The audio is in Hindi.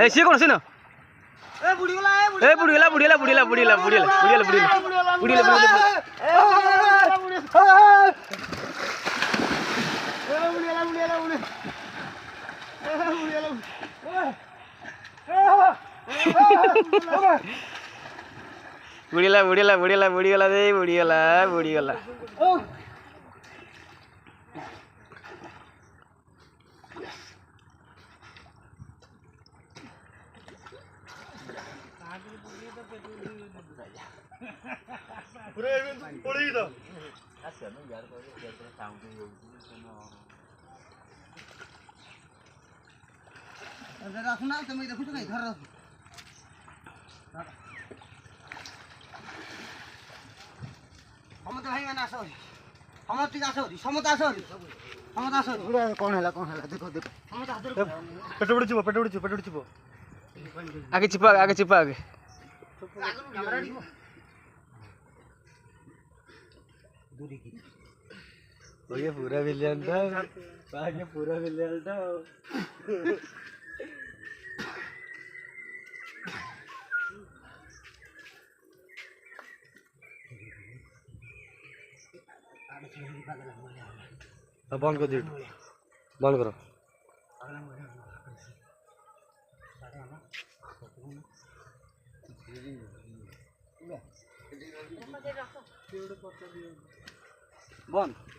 ए सी कौन सी ना ए बुढ़ीला बुढ़ीला बुढ़ीला बुढ़ीला बुढ़ीला बुढ़ीला बुढ़ीला बुढ़ीला बुढ़ीला बुढ़ीला बुढ़ीला बुढ़ीला दे बुढ़ीला बुढ़ीला पूरे पड़ी तो सुना तुम देखो तो नहीं घर हम तो भाई ना सॉरी हम तो सॉरी समता सॉरी समता सॉरी कौन है देखो देखो हम तो पेट उड़ चिपो आगे चिपा आगे दूरी की ये पूरा विलियन था आगे पूरा विलियन था अब बंद कर दे बंद करो बंद